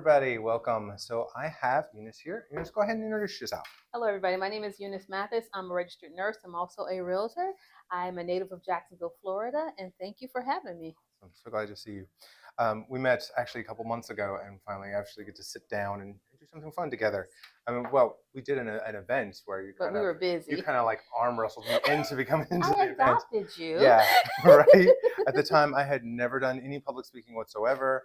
everybody. Welcome. So I have Eunice here. Eunice, go ahead and introduce yourself. Hello, everybody. My name is Eunice Mathis. I'm a registered nurse. I'm also a realtor. I'm a native of Jacksonville, Florida, and thank you for having me. I'm so glad to see you. We met actually a couple months ago and finally actually get to sit down and do something fun together. Well, we did an event where But we were busy. like arm wrestled me into becoming into I the event. adopted you. Yeah, right. At the time, I had never done any public speaking whatsoever,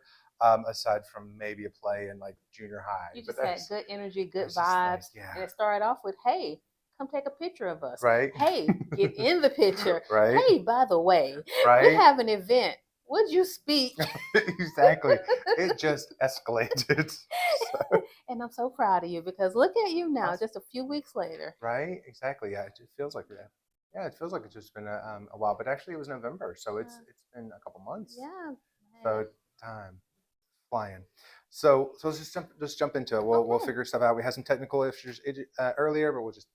aside from maybe a play in like junior high. You just had good energy, good vibes, like, yeah. and it started off with, "Hey, come take a picture of us." Right. Hey, get in the picture. Right. Hey, by the way, right. we have an event. Would you speak? Exactly. It just escalated. So. And I'm so proud of you because look at you now, just a few weeks later. Right. Exactly. Yeah. It just feels like that. Yeah. It feels like it's just been a while, but actually it was November, so it's been a couple months. Yeah. Man. So time flying. So let's just jump into it. We'll figure stuff out. We had some technical issues earlier, but we'll just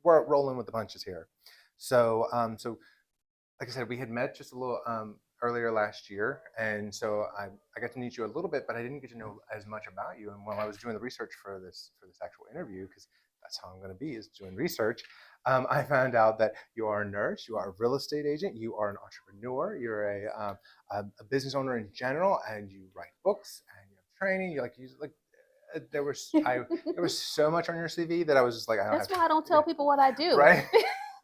we're rolling with the punches here. So like I said, we had met just a little earlier last year, and so I got to meet you a little bit, but I didn't get to know as much about you. And while I was doing the research for this actual interview, because that's how I'm going to be, is doing research, I found out that you are a nurse, you are a real estate agent, you are an entrepreneur, you're a business owner in general, and you write books and you have training. There was so much on your CV that I was just like, that's why I don't tell people what I do. Right.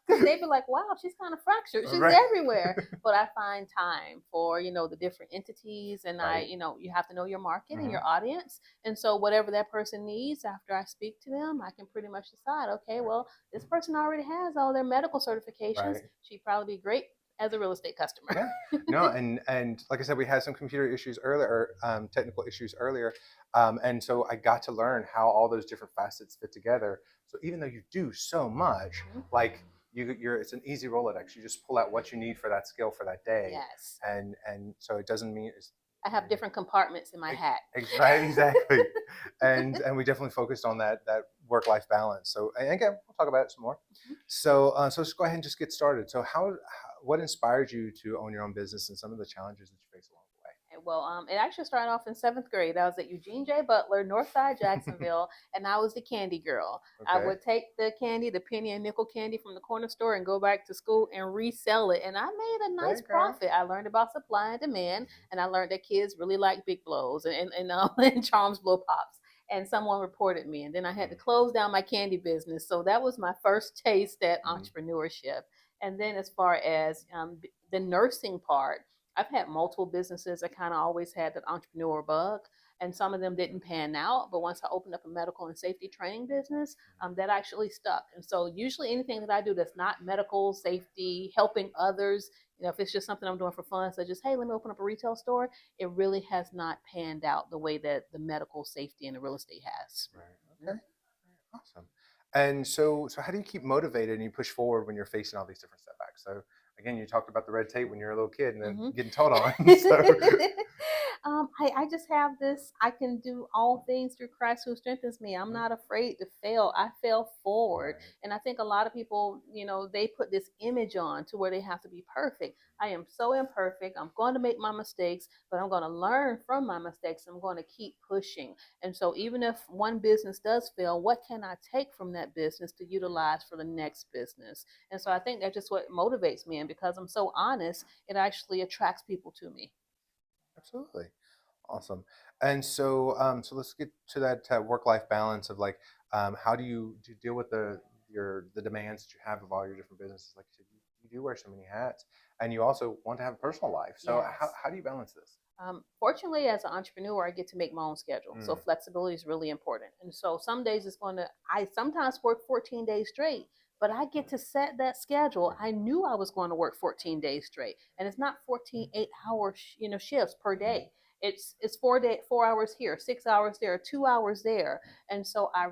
Because they'd be like, wow, she's kind of fractured. She's everywhere. But I find time for, the different entities. And you have to know your market and your audience. And so whatever that person needs after I speak to them, I can pretty much decide, okay, well, this person already has all their medical certifications. She'd probably be great as a real estate customer. Yeah. No, and like I said, we had some computer issues earlier, technical issues earlier. And so I got to learn how all those different facets fit together. So even though you do so much, like it's an easy Rolodex. You just pull out what you need for that skill for that day. Yes. And so it doesn't mean I have different compartments in my hat. Right, exactly. and we definitely focused on that work-life balance. So again, we'll talk about it some more. So let's go ahead and just get started. So what inspired you to own your own business and some of the challenges that you face along the way? Well, it actually started off in 7th grade. I was at Eugene J. Butler, Northside Jacksonville, and I was the candy girl. Okay. I would take the candy, the penny and nickel candy from the corner store and go back to school and resell it. And I made a nice profit. I learned about supply and demand, and I learned that kids really like big blows and Charms blow pops. And someone reported me, and then I had to close down my candy business. So that was my first taste at entrepreneurship. And then as far as the nursing part, I've had multiple businesses. I kind of always had that entrepreneur bug, and some of them didn't pan out. But once I opened up a medical and safety training business, that actually stuck. And so usually anything that I do that's not medical, safety, helping others, if it's just something I'm doing for fun, such as, hey, let me open up a retail store, it really has not panned out the way that the medical, safety, and the real estate has. Right. Okay. Awesome. And so how do you keep motivated and you push forward when you're facing all these different setbacks? So again, you talked about the red tape when you're a little kid and then getting taught on. I just have this, I can do all things through Christ who strengthens me. I'm not afraid to fail. I fail forward. Right. And I think a lot of people, they put this image on to where they have to be perfect. I am so imperfect. I'm going to make my mistakes, but I'm going to learn from my mistakes. I'm going to keep pushing. And so even if one business does fail, what can I take from that business to utilize for the next business? And so I think that's just what motivates me. And because I'm so honest, it actually attracts people to me. Absolutely. Awesome. And so let's get to that work-life balance of like, how do you deal with the demands that you have of all your different businesses? Like you said, you do wear so many hats, and you also want to have a personal life. So how do you balance this? Fortunately, as an entrepreneur, I get to make my own schedule. So flexibility is really important. And so some days I sometimes work 14 days straight, but I get to set that schedule. I knew I was going to work 14 days straight, and it's not 14 8-hour shifts per day. It's 4 hours here, 6 hours there, 2 hours there. And so I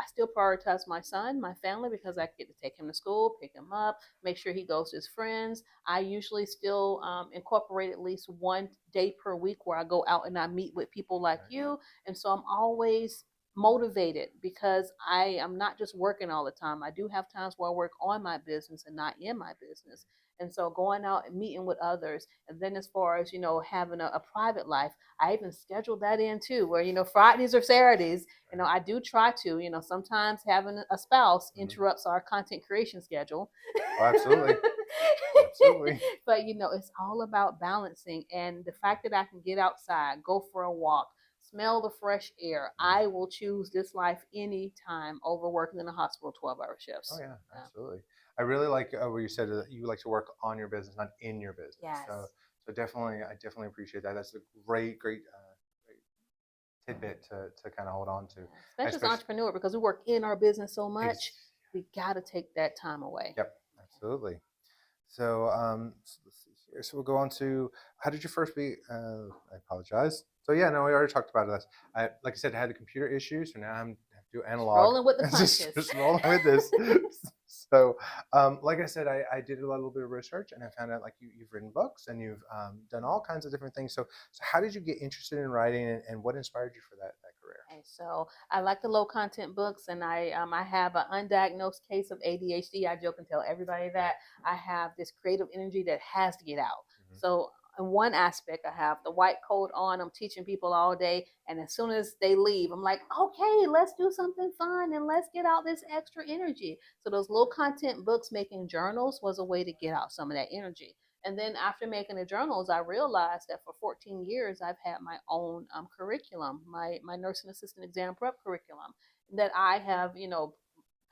still prioritize my son, my family, because I get to take him to school, pick him up, make sure he goes to his friends. I usually still incorporate at least one day per week where I go out and I meet with people like you. And so I'm always motivated because I am not just working all the time. I do have times where I work on my business and not in my business. And so going out and meeting with others. And then as far as, having a private life, I even scheduled that in too, where, Fridays or Saturdays, I do try to, sometimes having a spouse interrupts our content creation schedule. Oh, absolutely. Absolutely. But, it's all about balancing. And the fact that I can get outside, go for a walk, smell the fresh air, I will choose this life anytime over working in a hospital 12-hour shifts. Oh, yeah, absolutely. I really like where you said that you like to work on your business, not in your business. Yes. So definitely, I definitely appreciate that. That's a great, great tidbit to kind of hold on to. Especially as an entrepreneur, because we work in our business so much, we got to take that time away. Yep, absolutely. So, so let's see here. So we'll go on to, how did you first be? I apologize. So yeah, no, we already talked about this. Like I said, I had the computer issue, so now I'm do analog. Rolling with the punches. just rolling with this. So, like I said, I did a little bit of research, and I found out like you've written books and you've done all kinds of different things. So how did you get interested in writing, and what inspired you for that career? Okay, so I like the low content books, and I have an undiagnosed case of ADHD. I joke and tell everybody that I have this creative energy that has to get out. So in one aspect, I have the white coat on. I'm teaching people all day, and as soon as they leave, I'm like, okay, let's do something fun and let's get out this extra energy. So those low content books, making journals, was a way to get out some of that energy. And then after making the journals, I realized that for 14 years, I've had my own curriculum, my nursing assistant exam prep curriculum that I have,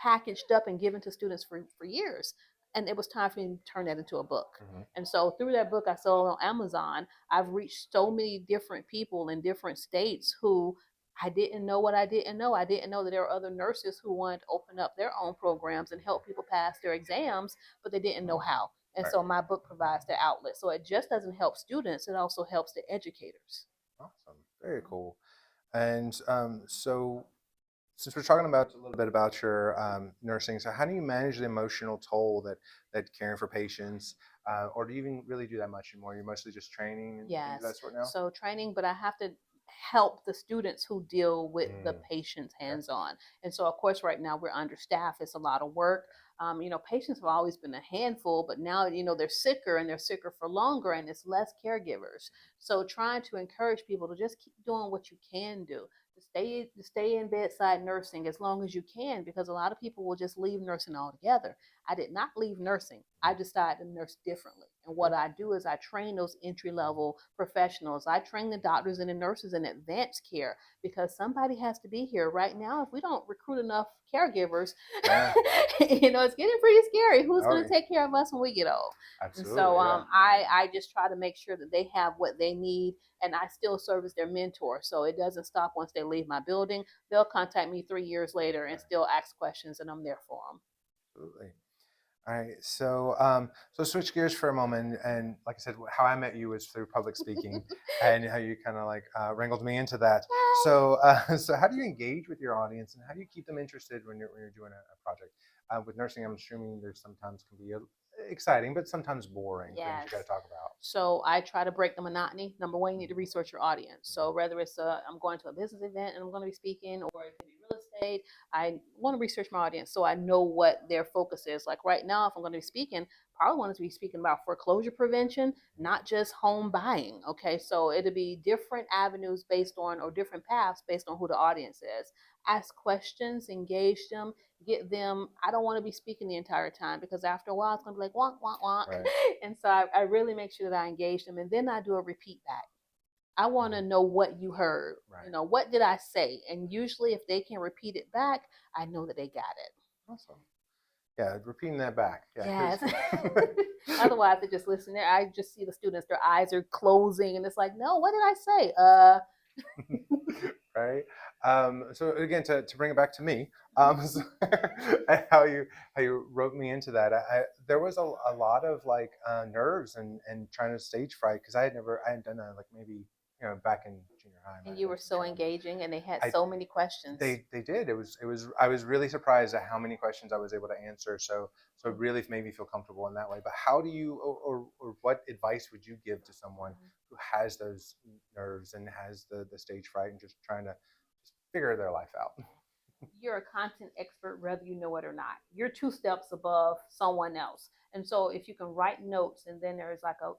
packaged up and given to students for years. And it was time for me to turn that into a book. And so through that book I sold on Amazon, I've reached so many different people in different states who I didn't know what I didn't know. I didn't know that there were other nurses who wanted to open up their own programs and help people pass their exams, but they didn't know how. And so my book provides the outlet. So it just doesn't help students, it also helps the educators. Awesome. Very cool. And so since we're talking about a little bit about your nursing, so how do you manage the emotional toll that caring for patients, or do you even really do that much anymore? You're mostly just training and Yes. things of that sort now? So training, but I have to help the students who deal with the patients hands-on. And so of course right now we're understaffed. It's a lot of work. Patients have always been a handful, but now, they're sicker and they're sicker for longer and it's less caregivers. So trying to encourage people to just keep doing what you can do, to stay in bedside nursing as long as you can, because a lot of people will just leave nursing altogether. I did not leave nursing. I decided to nurse differently. And what I do is I train those entry level professionals. I train the doctors and the nurses in advanced care, because somebody has to be here right now. If we don't recruit enough caregivers, it's getting pretty scary. Who's going to take care of us when we get old? Absolutely. And so I just try to make sure that they have what they need, and I still serve as their mentor. So it doesn't stop once they leave my building. They'll contact me 3 years later and still ask questions, and I'm there for them. Absolutely. All right, so switch gears for a moment, and like I said, how I met you was through public speaking, and how you kind of like wrangled me into that. So, so how do you engage with your audience, and how do you keep them interested when you're doing a project? With nursing, I'm assuming there's sometimes can be exciting, but sometimes boring things you got to talk about. So I try to break the monotony. Number one, you need to research your audience. So whether it's I'm going to a business event and I'm going to be speaking, or it could be real estate, I want to research my audience so I know what their focus is. Like right now, if I'm going to be speaking, probably want to be speaking about foreclosure prevention, not just home buying. Okay, so it'll be different avenues based on, or different paths based on who the audience is. Ask questions, engage them, get them. I don't want to be speaking the entire time, because after a while it's going to be like wonk wonk wonk. Right. And so I really make sure that I engage them, and then I do a repeat back. I want to know what you heard. Right. What did I say? And usually if they can repeat it back, I know that they got it. Awesome. Yeah, repeating that back. Yeah, yes. Otherwise they just listen there. I just see the students, their eyes are closing, and it's like, no, what did I say? Right. So again, to bring it back to me, so how you wrote me into that, there was a lot of like nerves and trying to stage fright, because I hadn't done that, like maybe back in junior high. And you were so engaging, and they had so many questions. They did. I was really surprised at how many questions I was able to answer. So it really made me feel comfortable in that way. But how do you, or what advice would you give to someone who has those nerves and has the stage fright and just trying to just figure their life out? you're a content expert whether you know it or not. You're 2 steps above someone else. And so if you can write notes, and then there's like a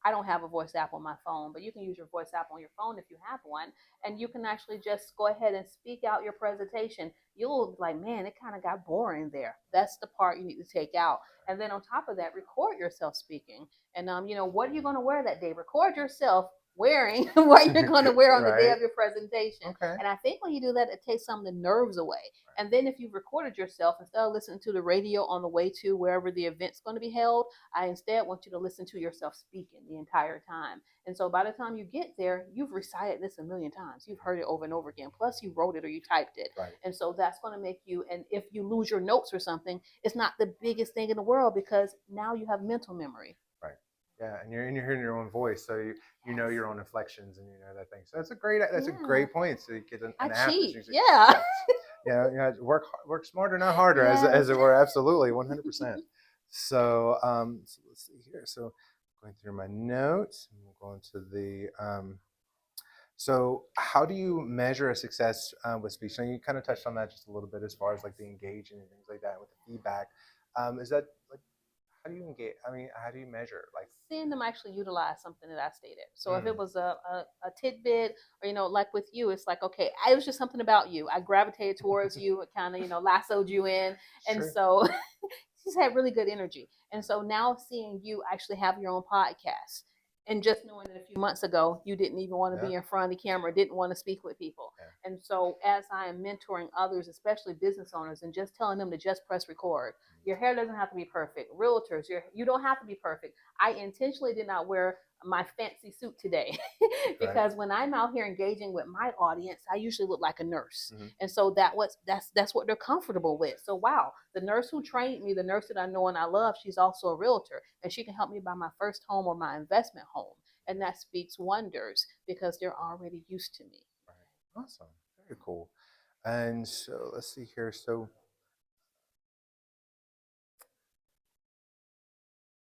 I don't have a voice app on my phone, but you can use your voice app on your phone if you have one, and you can actually just go ahead and speak out your presentation. You'll be like, man, it kind of got boring there. That's the part you need to take out. And then on top of that, record yourself speaking. And what are you going to wear that day? Record yourself wearing what you're going to wear on the day Right. of your presentation. Okay. And I think when you do that, it takes some of the nerves away. And then if you've recorded yourself, instead of listening to the radio on the way to wherever the event's going to be held, I instead want you to listen to yourself speaking the entire time. And so by the time you get there, you've recited this a million times. You've heard it over and over again. Plus, you wrote it or you typed it. Right. And so that's going to make you, and if you lose your notes or something, it's not the biggest thing in the world because now you have mental memory. Right. Yeah, and you're hearing your own voice, so you know your own inflections and you know that thing. So that's a great point. So you get an app. Cheat. Yeah. Yeah, work smarter, not harder, as it were. Absolutely, 100%. So so let's see here. So going through my notes, and we'll go into the. So how do you measure a success with speech? So you kind of touched on that just a little bit as far as like the engaging and things like that with the feedback. Is that like how do you engage? I mean, how do you measure like seeing them actually utilize something that I stated? So if it was a tidbit, or like with you, it's like, okay, it was just something about you. I gravitated towards you. It kind of lassoed you in, and so she's had really good energy. And so now seeing you actually have your own podcast, and just knowing that a few months ago you didn't even want to be in front of the camera, didn't want to speak with people. And so as I am mentoring others, especially business owners, and just telling them to just press record. Your hair doesn't have to be perfect. Realtors, you don't have to be perfect. I intentionally did not wear my fancy suit today because when I'm out here engaging with my audience, I usually look like a nurse. And so that's what they're comfortable with. So wow, the nurse who trained me, the nurse that I know and I love, she's also a realtor, and she can help me buy my first home or my investment home. And that speaks wonders because they're already used to me. Right. Awesome. Very cool. And so let's see here. So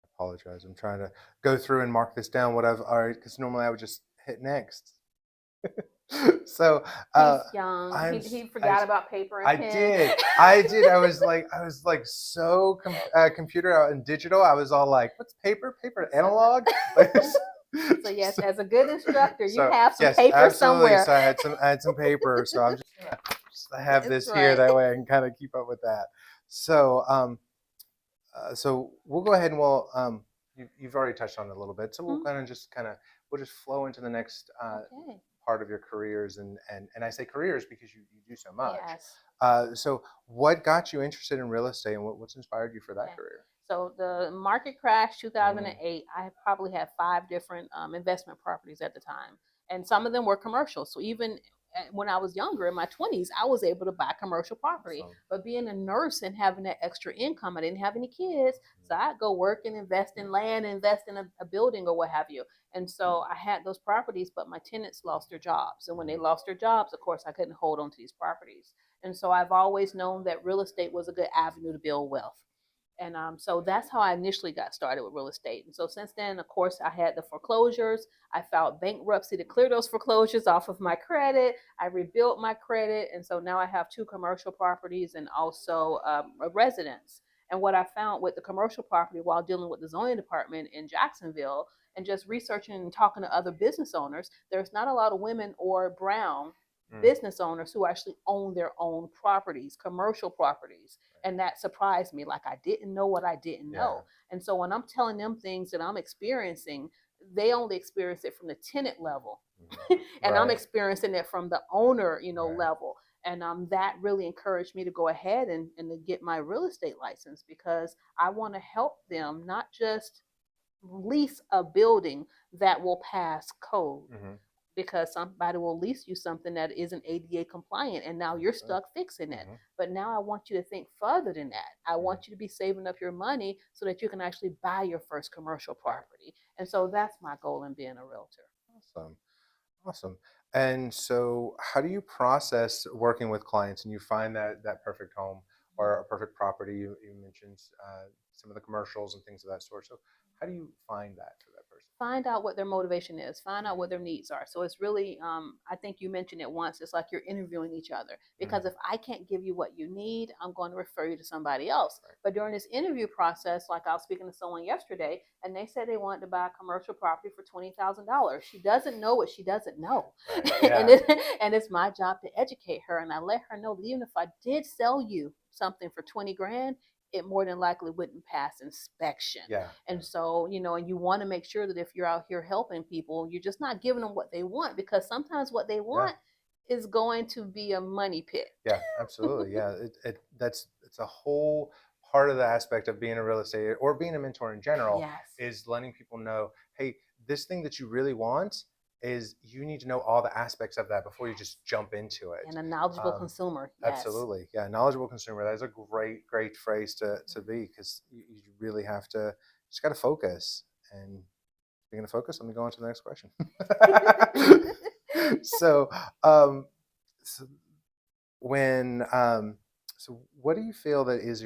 I apologize. I'm trying to go through and mark this down. What I've already, because normally I would just hit next. So he's young. He forgot about paper and pen. I did. I was like so computer and digital. I was all like, "What's paper? Paper analog?" So yes, as a good instructor, you have some paper absolutely. somewhere. So I had some paper. So I'm just gonna have this here. That way I can kind of keep up with that. So so we'll go ahead and you've already touched on it a little bit. So we'll we'll just flow into the next part of your careers, and I say careers because you do so much. Yes. So what got you interested in real estate, and what's inspired you for that career? So the market crash 2008, I probably had 5 different investment properties at the time, and some of them were commercial. So even when I was younger, in my 20s, I was able to buy commercial property. Awesome. But being a nurse and having that extra income, I didn't have any kids, so I'd go work and invest in land, invest in a building or what have you. And so I had those properties, but my tenants lost their jobs. And when they lost their jobs, of course, I couldn't hold on to these properties. And so I've always known that real estate was a good avenue to build wealth. And so that's how I initially got started with real estate. And so since then, of course, I had the foreclosures. I filed bankruptcy to clear those foreclosures off of my credit. I rebuilt my credit. And so now I have 2 commercial properties and also a residence. And what I found with the commercial property while dealing with the zoning department in Jacksonville and just researching and talking to other business owners, there's not a lot of women or brown business owners who actually own their own properties, commercial properties. And that surprised me. Like I didn't know what I didn't know. And so when I'm telling them things that I'm experiencing, they only experience it from the tenant level. And I'm experiencing it from the owner, level. And that really encouraged me to go ahead and to get my real estate license because I want to help them not just lease a building that will pass code. Because somebody will lease you something that isn't ADA compliant and now you're stuck fixing it. But now I want you to think further than that. I want you to be saving up your money so that you can actually buy your first commercial property. And so that's my goal in being a realtor. Awesome. And so how do you process working with clients and you find that perfect home or a perfect property? You mentioned some of the commercials and things of that sort. So how do you find that for that person? find out what their motivation is, find out what their needs are. So it's really, I think you mentioned it once, it's like you're interviewing each other. Because if I can't give you what you need, I'm going to refer you to somebody else. Right. But during this interview process, like I was speaking to someone yesterday, and they said they wanted to buy a commercial property for $20,000. She doesn't know what she doesn't know. Right. Yeah. And it's my job to educate her. And I let her know that even if I did sell you something for 20 grand, it more than likely wouldn't pass inspection. Yeah. And so, and you want to make sure that if you're out here helping people, you're just not giving them what they want, because sometimes what they want is going to be a money pit. Yeah, absolutely. Yeah. It's a whole part of the aspect of being a real estate or being a mentor in general Yes. is letting people know, hey, this thing that you really want is you need to know all the aspects of that before you just jump into it. And a knowledgeable consumer. Yes. Absolutely. Yeah. Knowledgeable consumer. That is a great phrase to be, because you really have to just got to focus. And speaking of focus, let me go on to the next question. So, so when so what do you feel that is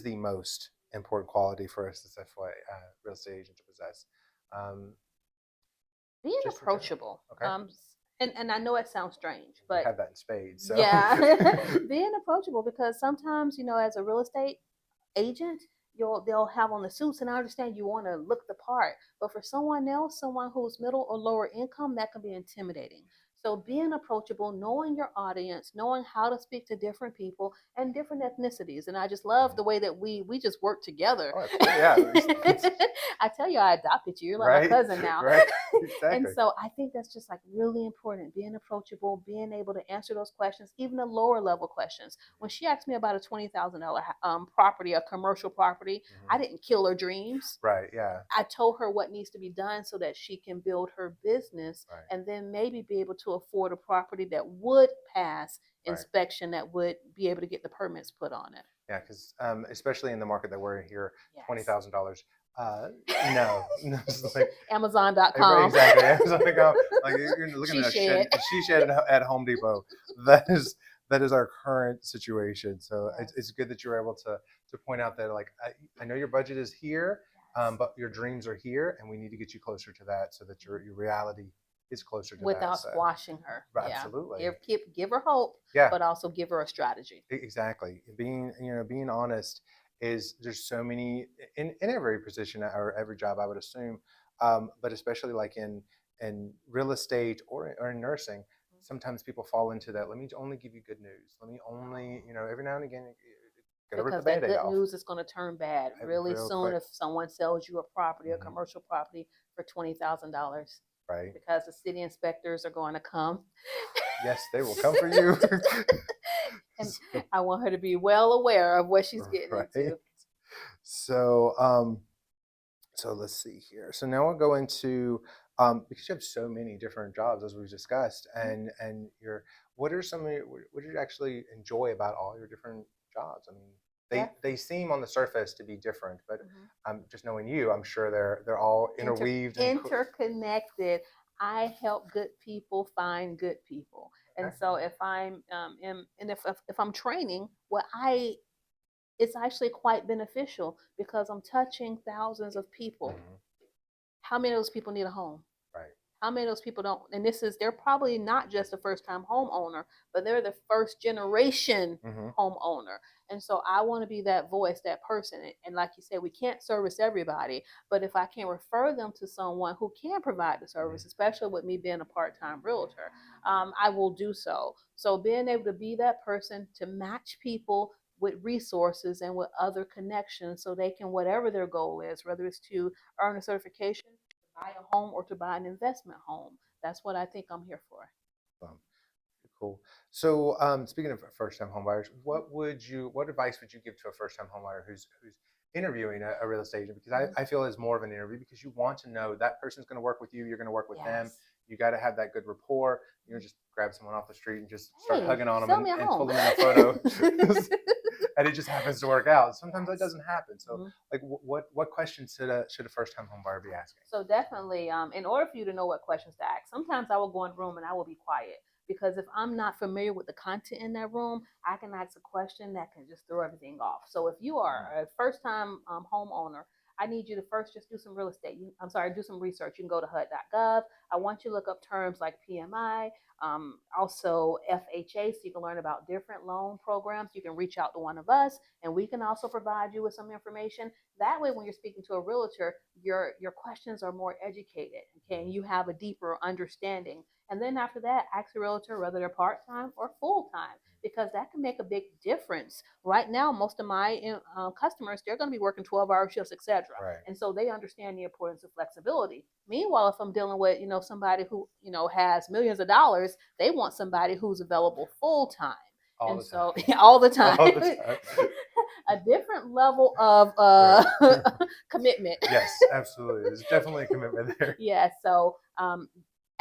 the most important quality for a successful real estate agent to possess? Being approachable. Okay. And I know it sounds strange, but we have that in spades. So. Yeah, being approachable, because sometimes, as a real estate agent, they'll have on the suits, and I understand you want to look the part, but for someone else, someone who's middle or lower income, that can be intimidating. So being approachable, knowing your audience, knowing how to speak to different people and different ethnicities. And I just love the way that we just work together. Oh, yeah. I tell you, I adopted you. You're like my cousin now. Right. Exactly. And so I think that's just like really important, being approachable, being able to answer those questions, even the lower level questions. When she asked me about a $20,000 property, a commercial property, I didn't kill her dreams. Right. Yeah. I told her what needs to be done so that she can build her business, and then maybe be able to afford a property that would pass inspection, that would be able to get the permits put on it. Yeah, because especially in the market that we're in here, $20,000. No, like Amazon.com. Exactly, Amazon.com. Like you're looking at a she shed at Home Depot. That is our current situation. So it's good that you're able to point out that, like, I know your budget is here, but your dreams are here, and we need to get you closer to that so that your reality is closer to without that. squashing her. Absolutely. Give her hope, but also give her a strategy. Exactly. Being honest is, there's so many in every position or every job, I would assume, but especially like in real estate or in nursing, sometimes people fall into that. Let me only give you good news. Let me only, every now and again, because that good news is going to turn bad really soon quick. if someone sells you a property, a commercial property, for $20,000. Right. Because the city inspectors are going to come. Yes, they will come for you. And I want her to be well aware of what she's getting into. So, so let's see here. So now we'll go into, because you have so many different jobs, as we've discussed, and what do you actually enjoy about all your different jobs? I mean, they seem on the surface to be different, but just knowing you, I'm sure they're all interweaved and interconnected. I help good people find good people. And so if I'm if I'm training, it's actually quite beneficial, because I'm touching thousands of people. How many of those people need a home? Right. How many of those people don't? And they're probably not just a first-time homeowner, but they're the first generation homeowner. And so I want to be that voice, that person. And like you said, we can't service everybody, but if I can refer them to someone who can provide the service, especially with me being a part-time realtor, I will do so. So being able to be that person to match people with resources and with other connections, so they can, whatever their goal is, whether it's to earn a certification, buy a home, or to buy an investment home. That's what I think I'm here for. Cool. So, speaking of first-time homebuyers, what advice would you give to a first-time homebuyer who's interviewing a real estate agent? Because I feel it's more of an interview, because you want to know that person's going to work with you, you're going to work with them. You got to have that good rapport. Just grab someone off the street and just start hugging on them and pull them in a photo. And it just happens to work out. Sometimes that doesn't happen. So, like, what questions should a first-time homebuyer be asking? So definitely, in order for you to know what questions to ask, sometimes I will go in a room and I will be quiet, because if I'm not familiar with the content in that room, I can ask a question that can just throw everything off. So if you are a first-time homeowner, I need you to first just do some real estate. Do some research. You can go to HUD.gov. I want you to look up terms like PMI, also FHA, so you can learn about different loan programs. You can reach out to one of us, and we can also provide you with some information. That way, when you're speaking to a realtor, your questions are more educated, okay, and you have a deeper understanding. And then after that, ask a realtor whether they're part-time or full-time, because that can make a big difference. Right now, most of my customers, they're going to be working 12-hour shifts, etc. Right. And so they understand the importance of flexibility. Meanwhile, if I'm dealing with, somebody who, has millions of dollars, they want somebody who's available full-time. All And the so time. all the time. All the time. A different level of Right. commitment. Yes, absolutely. There's definitely a commitment there. Yeah. So,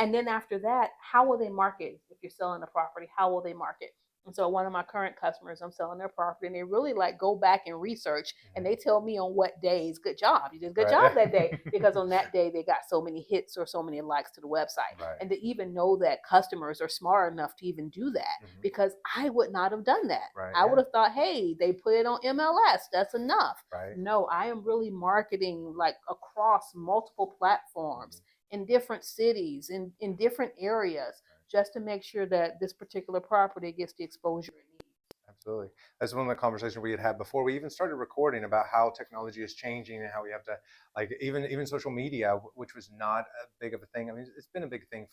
and then after that, how will they market? If you're selling a property, how will they market? And so one of my current customers, I'm selling their property, and they really like go back and research, and they tell me on what days, good job, you did a good job that day, because on that day they got so many hits or so many likes to the website. Right. And to even know that customers are smart enough to even do that, because I would not have done that. Right. I would have thought, hey, they put it on MLS, that's enough. Right. No, I am really marketing like across multiple platforms in different cities, in different areas, just to make sure that this particular property gets the exposure it needs. Absolutely. That's one of the conversations we had before we even started recording, about how technology is changing and how we have to, like, even social media, which was not a big of a thing. I mean, it's been a big thing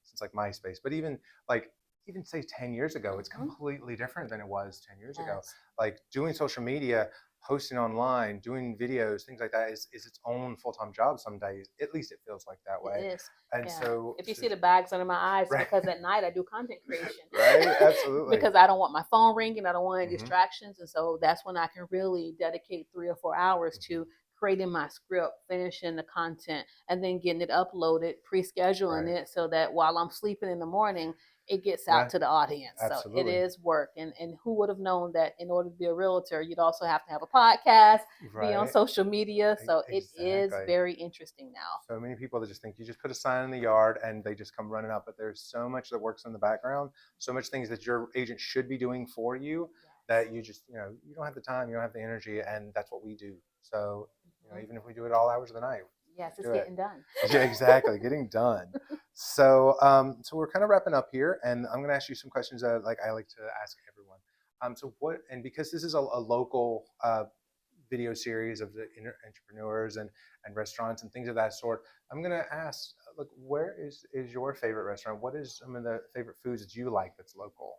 since like MySpace, but even say 10 years ago, it's completely different than it was 10 years ago. Like, doing social media, posting online, doing videos, things like that is its own full-time job some days. At least it feels like that way. It is. And so if you see the bags under my eyes, right. because at night I do content creation. Right, absolutely. Because I don't want my phone ringing, I don't want any distractions. And so that's when I can really dedicate 3 or 4 hours to creating my script, finishing the content, and then getting it uploaded, pre-scheduling it so that while I'm sleeping in the morning, it gets out to the audience. Absolutely. So it is work. And who would have known that in order to be a realtor, you'd also have to have a podcast, be on social media. So it is very interesting now. So many people that just think you just put a sign in the yard and they just come running up, but there's so much that works in the background, so much things that your agent should be doing for you that you just, you don't have the time, you don't have the energy, and that's what we do. So, even if we do it all hours of the night. Yes, it's getting done. Yeah, exactly. Getting done. So, so we're kind of wrapping up here, and I'm going to ask you some questions that I like to ask everyone. And because this is a local video series of the entrepreneurs and restaurants and things of that sort, I'm going to ask, look, where is your favorite restaurant? What is some of the favorite foods that you like that's local?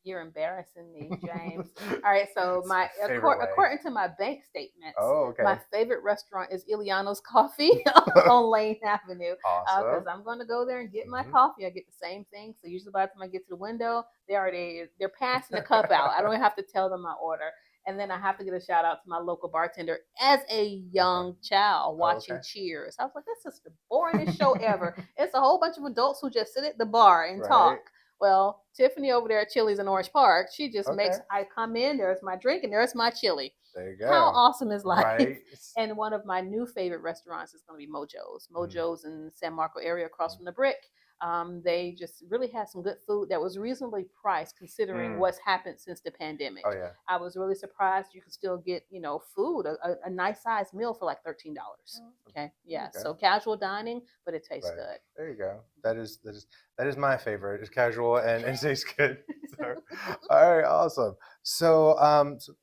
You're embarrassing me, James. All right, so according to my bank statements, my favorite restaurant is Iliano's Coffee on Lane Avenue. Awesome. Because I'm going to go there and get my coffee. I get the same thing. So usually by the time I get to the window, they're passing the cup out. I don't even have to tell them my order. And then I have to get a shout out to my local bartender as a young child watching Cheers. I was like, this is the boringest show ever. It's a whole bunch of adults who just sit at the bar and talk. Well, Tiffany over there at Chili's in Orange Park, she just makes, I come in, there's my drink, and there's my chili. There you go. How awesome is life? Right. And one of my new favorite restaurants is going to be Mojo's. Mojo's in the San Marco area across from the Brick. They just really had some good food that was reasonably priced considering what's happened since the pandemic. Oh, yeah. I was really surprised you could still get, food, a nice sized meal for like $13. Okay. Yeah. So casual dining, but it tastes good. There you go. That is my favorite. It's casual and it tastes good. So, all right. Awesome. So,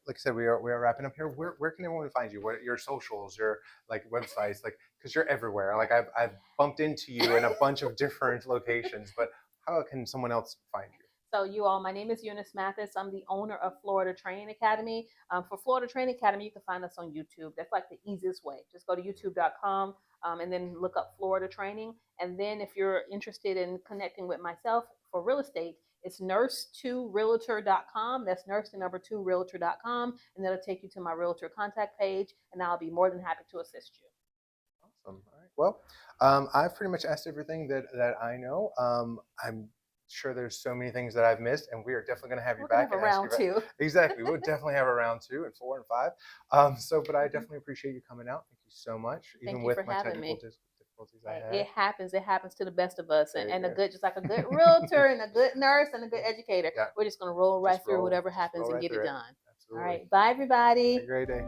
like I said, we are wrapping up here. Where can everyone find you? What your socials, your websites, because you're everywhere. I've bumped into you in a bunch of different locations, but how can someone else find you? So my name is Eunice Mathis. I'm the owner of Florida Training Academy. For Florida Training Academy, you can find us on YouTube. That's like the easiest way. Just go to youtube.com and then look up Florida Training. And then if you're interested in connecting with myself for real estate, it's nurse2realtor.com. That's nurse the number 2 realtor.com. And that'll take you to my realtor contact page. And I'll be more than happy to assist you. Awesome. All right. Well, I've pretty much asked everything that I know. I'm sure there's so many things that I've missed, and we are definitely going to have you back. We'll have a round 2. Exactly. We'll definitely have a round 2 and 4 and 5. But I definitely appreciate you coming out. Thank you so much. Thank even you with for my having technical me. difficulties I had. It happens to the best of us, and just like a good realtor and a good nurse and a good educator. We're just going to roll right through whatever happens and get it done. Absolutely. All right. Bye, everybody. Have a great day.